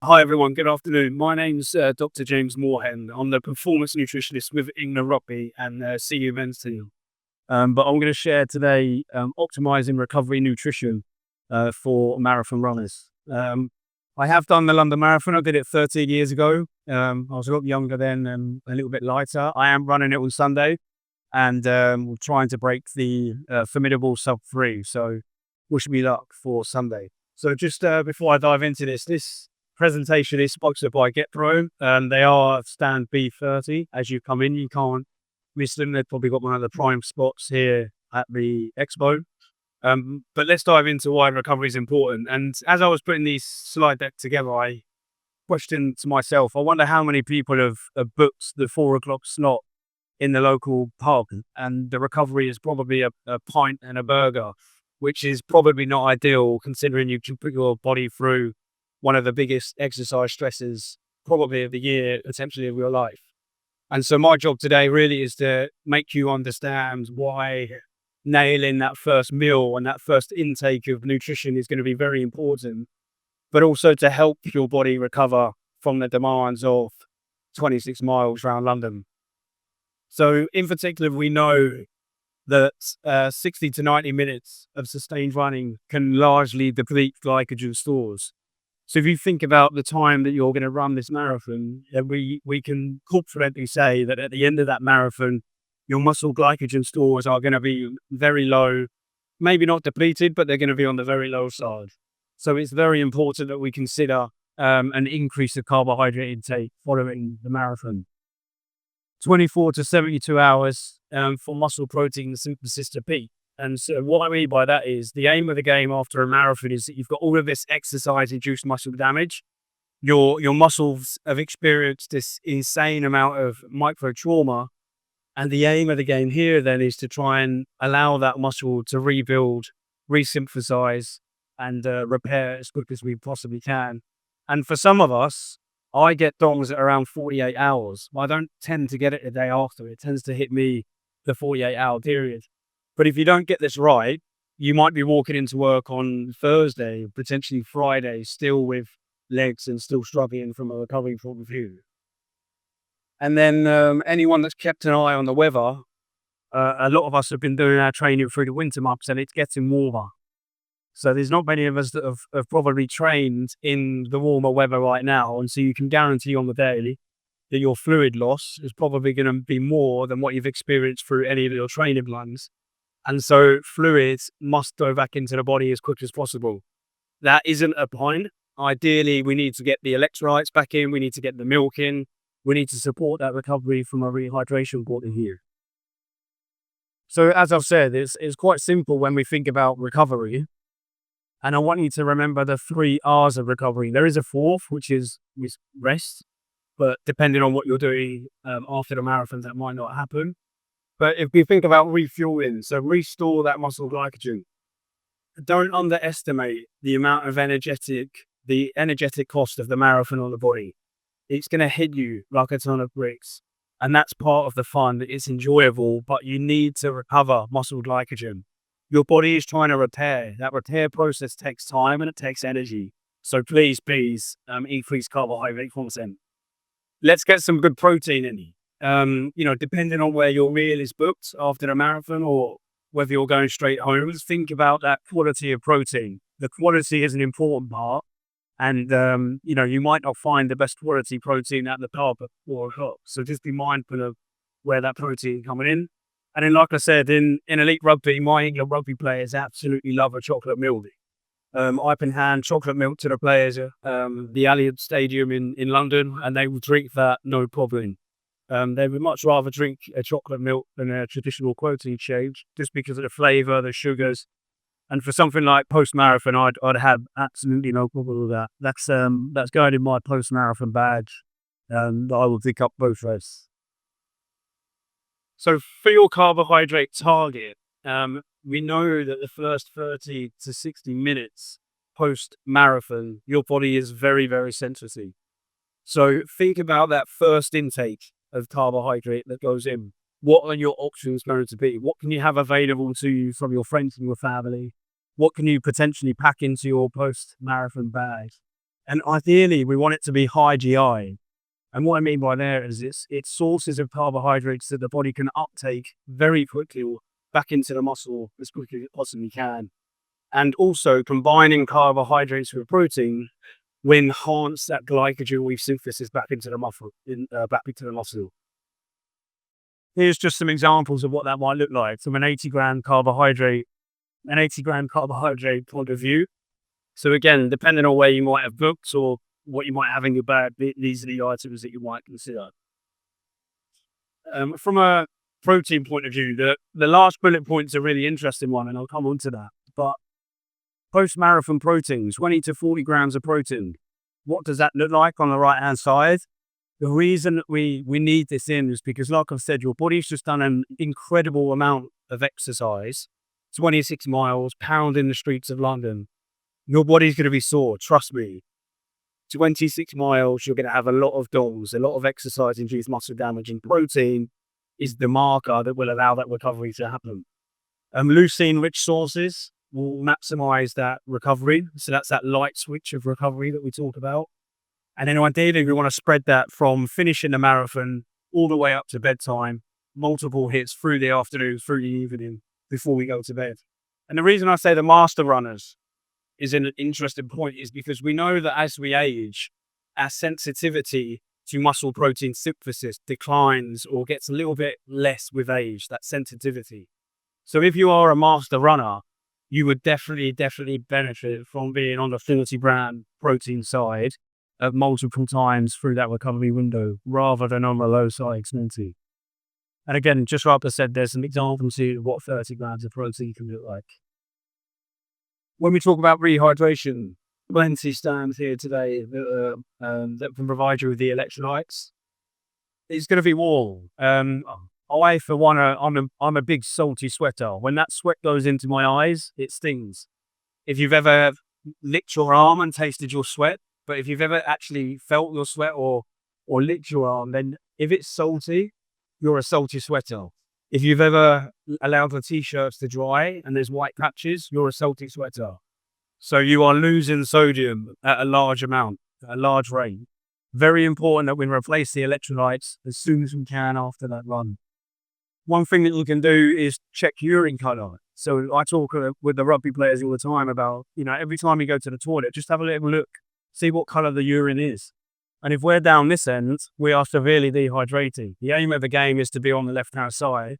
Hi everyone, good afternoon. My name's Dr. James Morehen. I'm the performance nutritionist with England Rugby and CU men's team. But I'm going to share today optimizing recovery nutrition for marathon runners. I have done the London Marathon. I did it 13 years ago. I was a lot younger then and a little bit lighter. I am running it on Sunday and trying to break the formidable sub 3. So wish me luck for Sunday. So just before I dive into this presentation is sponsored by GetPro, and they are stand B30. As you come in, you can't miss them. They've probably got one of the prime spots here at the expo. But let's dive into why recovery is important. And as I was putting these slide deck together, I questioned to myself, I wonder how many people have booked the 4 o'clock slot in the local pub, and the recovery is probably a pint and a burger, which is probably not ideal considering you can put your body through one of the biggest exercise stresses probably of the year, potentially of your life. And so my job today really is to make you understand why nailing that first meal and that first intake of nutrition is going to be very important, but also to help your body recover from the demands of 26 miles around London. So in particular, we know that 60 to 90 minutes of sustained running can largely deplete glycogen stores. So if you think about the time that you're going to run this marathon, we can confidently say that at the end of that marathon, your muscle glycogen stores are going to be very low, maybe not depleted, but they're going to be on the very low side. So it's very important that we consider an increase of carbohydrate intake following the marathon. 24 to 72 hours for muscle protein synthesis to peak. And so what I mean by that is the aim of the game after a marathon is that you've got all of this exercise-induced muscle damage. Your muscles have experienced this insane amount of micro trauma. And the aim of the game here then is to try and allow that muscle to rebuild, resynthesize, and repair as quick as we possibly can. And for some of us, I get DOMs at around 48 hours. I don't tend to get it the day after. It tends to hit me the 48-hour period. But if you don't get this right, you might be walking into work on Thursday, potentially Friday, still with legs and still struggling from a recovery point of view. And then anyone that's kept an eye on the weather, a lot of us have been doing our training through the winter months and it's getting warmer. So there's not many of us that have probably trained in the warmer weather right now. And so you can guarantee on the daily that your fluid loss is probably going to be more than what you've experienced through any of your training runs. And so fluids must go back into the body as quick as possible. That isn't a point. Ideally, we need to get the electrolytes back in. We need to get the milk in. We need to support that recovery from a rehydration point of view. So as I've said, it's quite simple when we think about recovery. And I want you to remember the 3 R's of recovery. There is a fourth, which is rest. But depending on what you're doing after the marathon, that might not happen. But if we think about refueling, so restore that muscle glycogen, don't underestimate the amount of the energetic cost of the marathon on the body. It's going to hit you like a ton of bricks. And that's part of the fun. It's enjoyable, but you need to recover muscle glycogen. Your body is trying to repair. That repair process takes time and it takes energy. So please increase carbohydrate content. Let's get some good protein in. Depending on where your meal is booked after the marathon or whether you're going straight home, think about that quality of protein. The quality is an important part. And, you might not find the best quality protein at the pub at 4 o'clock. So just be mindful of where that protein is coming in. And then, like I said, in elite rugby, my England rugby players absolutely love a chocolate milk. I can hand chocolate milk to the players at the Allianz Stadium in London, and they will drink that no problem. They would much rather drink a chocolate milk than a traditional protein shake, just because of the flavour, the sugars. And for something like post-marathon, I'd have absolutely no problem with that. That's going in my post-marathon badge, that I will pick up both those. So for your carbohydrate target, we know that the first 30 to 60 minutes post-marathon, your body is very, very sensitive. So think about that first intake of carbohydrate that goes in. What are your options going to be? What can you have available to you from your friends and your family? What can you potentially pack into your post-marathon bag? And ideally, we want it to be high GI. And what I mean by there is it's sources of carbohydrates that the body can uptake very quickly or back into the muscle as quickly as it possibly can. And also combining carbohydrates with protein will enhance that glycogen weave synthesis back into the muscle. Here's just some examples of what that might look like from an 80-gram carbohydrate point of view. So again, depending on where you might have booked or what you might have in your bag, these are the items that you might consider. From a protein point of view, the last bullet point is a really interesting one, and I'll come on to that. But post-marathon protein, 20 to 40 grams of protein. What does that look like on the right-hand side? The reason that we need this in is because, like I've said, your body's just done an incredible amount of exercise, 26 miles, pounding the streets of London. Your body's going to be sore, trust me. 26 miles, you're going to have a lot of DOMS, a lot of exercise-induced muscle damage, and protein is the marker that will allow that recovery to happen. Leucine-rich sources will maximize that recovery. So that's that light switch of recovery that we talk about. And then ideally, we want to spread that from finishing the marathon all the way up to bedtime, multiple hits through the afternoon, through the evening, before we go to bed. And the reason I say the master runners is an interesting point is because we know that as we age, our sensitivity to muscle protein synthesis declines or gets a little bit less with age, that sensitivity. So if you are a master runner, you would definitely benefit from being on the 30-gram protein side multiple times through that recovery window rather than on the low side 20. And again, just like I said, there's some examples here of what 30 grams of protein can look like. When we talk about rehydration, plenty stands here today that can provide you with the electrolytes. It's going to be warm. I, for one, I'm a big salty sweater. When that sweat goes into my eyes, it stings. If you've ever licked your arm and tasted your sweat, but if you've ever actually felt your sweat or licked your arm, then if it's salty, you're a salty sweater. If you've ever allowed the t-shirts to dry and there's white patches, you're a salty sweater. So you are losing sodium at a large amount, at a large rate. Very important that we replace the electrolytes as soon as we can after that run. One thing that you can do is check urine color. So I talk with the rugby players all the time about, every time you go to the toilet, just have a little look, see what color the urine is. And if we're down this end, we are severely dehydrating. The aim of the game is to be on the left-hand side.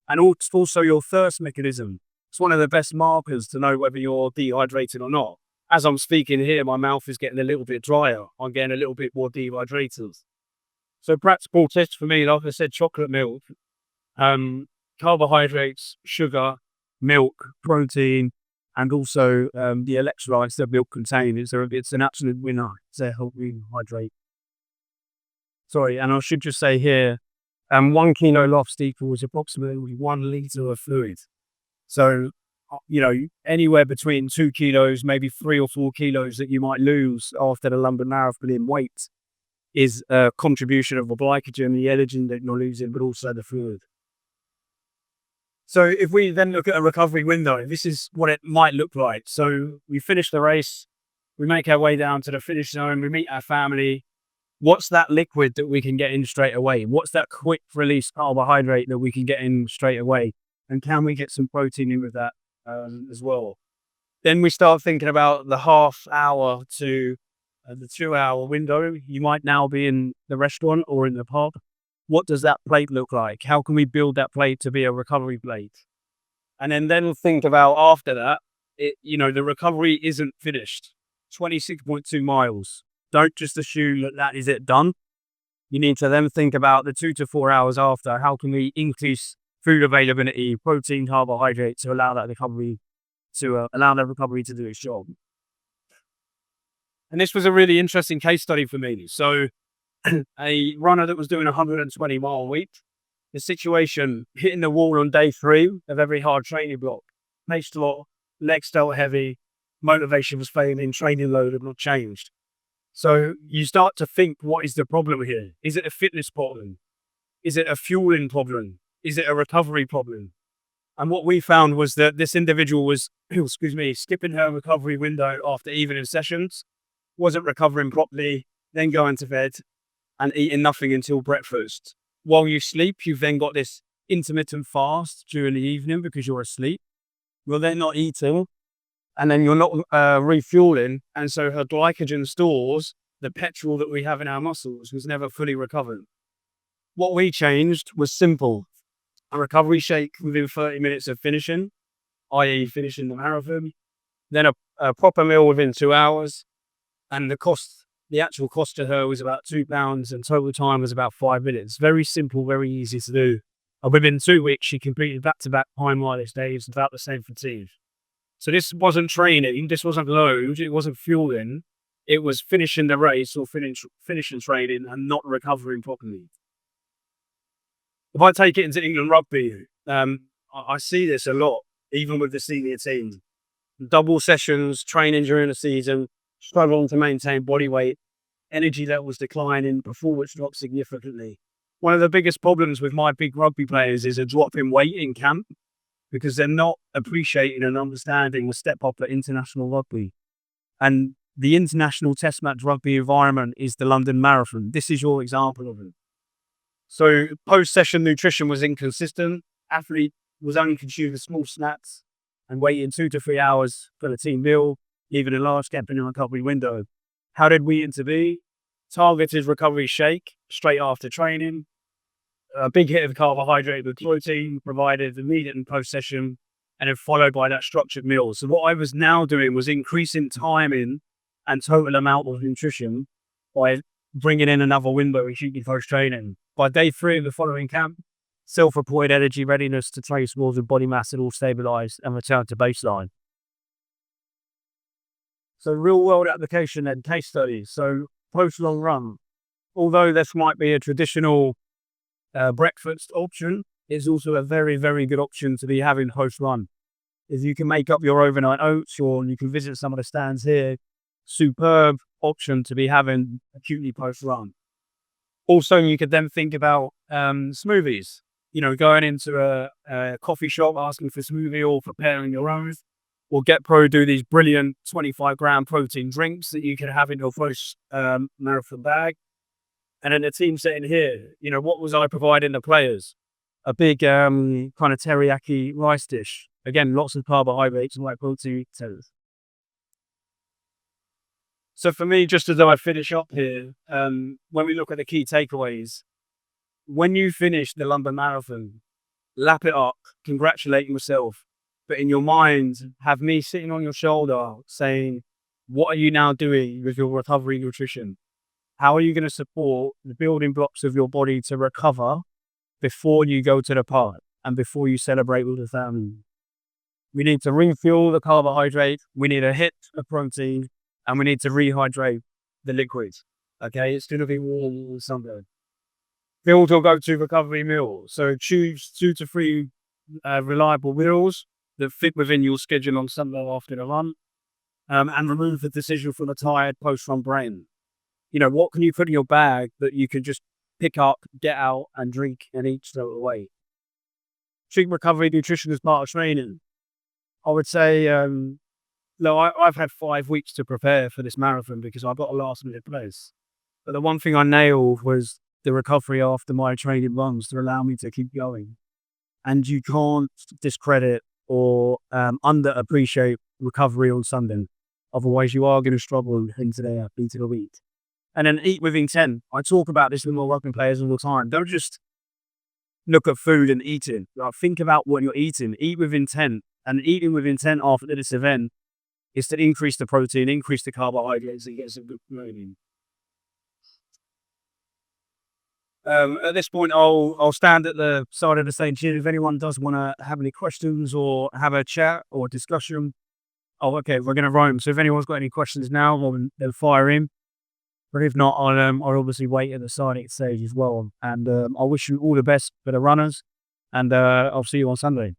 And also your thirst mechanism. It's one of the best markers to know whether you're dehydrated or not. As I'm speaking here, my mouth is getting a little bit drier. I'm getting a little bit more dehydrated. So practical tests for me, like I said, chocolate milk, carbohydrates, sugar, milk, protein, and also the electrolytes that milk contains. It's an absolute winner to help you hydrate. Sorry, and I should just say here, 1 kilo lost equals approximately 1 liter of fluid. So, anywhere between 2 kilos, maybe 3 or 4 kilos that you might lose after the London Marathon in weight is a contribution of the glycogen, the energy that you're losing, but also the fluid. So if we then look at a recovery window, this is what it might look like. So we finish the race, we make our way down to the finish zone, we meet our family. What's that liquid that we can get in straight away? What's that quick release carbohydrate that we can get in straight away? And can we get some protein in with that as well? Then we start thinking about the half hour to the 2 hour window. You might now be in the restaurant or in the pub. What does that plate look like? How can we build that plate to be a recovery plate? And then think about after that, the recovery isn't finished. 26.2 miles. Don't just assume that is it done. You need to then think about the 2 to 4 hours after. How can we increase food availability, protein, carbohydrate to allow that recovery to do its job? And this was a really interesting case study for me. So a runner that was doing a 120-mile week, the situation hitting the wall on day 3 of every hard training block, paced a lot, legs felt heavy, motivation was failing, training load had not changed. So you start to think, what is the problem here? Is it a fitness problem? Is it a fueling problem? Is it a recovery problem? And what we found was that this individual was, skipping her recovery window after evening sessions. wasn't recovering properly, then going to bed and eating nothing until breakfast. While you sleep, you've then got this intermittent fast during the evening because you're asleep. You're then not eating, and then you're not refueling. And so her glycogen stores, the petrol that we have in our muscles, was never fully recovered. What we changed was simple. A recovery shake within 30 minutes of finishing, i.e. finishing the marathon, then a proper meal within 2 hours, and the actual cost to her was about £2, and total time was about 5 minutes. Very simple, very easy to do. And within 2 weeks, she completed back-to-back time mileage days without the same fatigue. So this wasn't training, this wasn't load, it wasn't fueling. It was finishing the race or finishing training and not recovering properly. If I take it into England rugby, I see this a lot, even with the senior team. Double sessions, training during the season, struggling to maintain body weight, energy levels declining, performance drops significantly. One of the biggest problems with my big rugby players is a drop in weight in camp because they're not appreciating and understanding the step up at international rugby. And the international test match rugby environment is the London Marathon. This is your example of it. So post-session nutrition was inconsistent. Athlete was only consuming small snacks and waiting 2 to 3 hours for the team meal, leaving a large gap in the recovery window. How did we intervene? Targeted recovery shake straight after training, a big hit of carbohydrate with protein provided immediate and post-session, and then followed by that structured meal. So what I was now doing was increasing timing and total amount of nutrition by bringing in another window immediately post-training. By day 3 of the following camp, self-reported energy readiness to trace walls of body mass had all stabilised and returned to baseline. So real-world application and case studies. So post-long run, although this might be a traditional breakfast option, it's also a very, very good option to be having post-run. If you can make up your overnight oats, or you can visit some of the stands here, superb option to be having acutely post-run. Also, you could then think about smoothies. You know, going into a coffee shop, asking for a smoothie or preparing your own. Or GetPro do these brilliant 25-gram protein drinks that you can have in your post marathon bag. And then the team setting here, you know, what was I providing the players? A big kind of teriyaki rice dish. Again, lots of carbohydrates and high protein. So for me, just as I finish up here, when we look at the key takeaways, when you finish the London Marathon, lap it up, congratulate yourself, but in your mind, have me sitting on your shoulder saying, what are you now doing with your recovery nutrition? How are you going to support the building blocks of your body to recover before you go to the park and before you celebrate with the family? We need to refuel the carbohydrate, we need a hit of protein, and we need to rehydrate the liquids. Okay, it's going to be warm on Sunday. Build or go to recovery meal. So choose 2 to 3 reliable meals that fit within your schedule on Sunday after the run, and remove the decision from a tired post-run brain. You know, what can you put in your bag that you can just pick up, get out, and drink and eat straight away? Treat recovery nutrition as part of training. I would say, I've had 5 weeks to prepare for this marathon because I got a last-minute place. But the one thing I nailed was the recovery after my training runs to allow me to keep going. And you can't discredit or underappreciate recovery on Sunday. Otherwise, you are going to struggle into the week. And then eat with intent. I talk about this with my rugby players all the time. Don't just look at food and eating. Like, think about what you're eating. Eat with intent. And eating with intent after this event is to increase the protein, increase the carbohydrates, and get some good protein. At this point, I'll stand at the side of the stage here. If anyone does want to have any questions or have a chat or discussion, okay, we're going to roam. So if anyone's got any questions now, they'll fire in. But if not, I'll obviously wait at the signing stage as well. And I wish you all the best for the runners. And I'll see you on Sunday.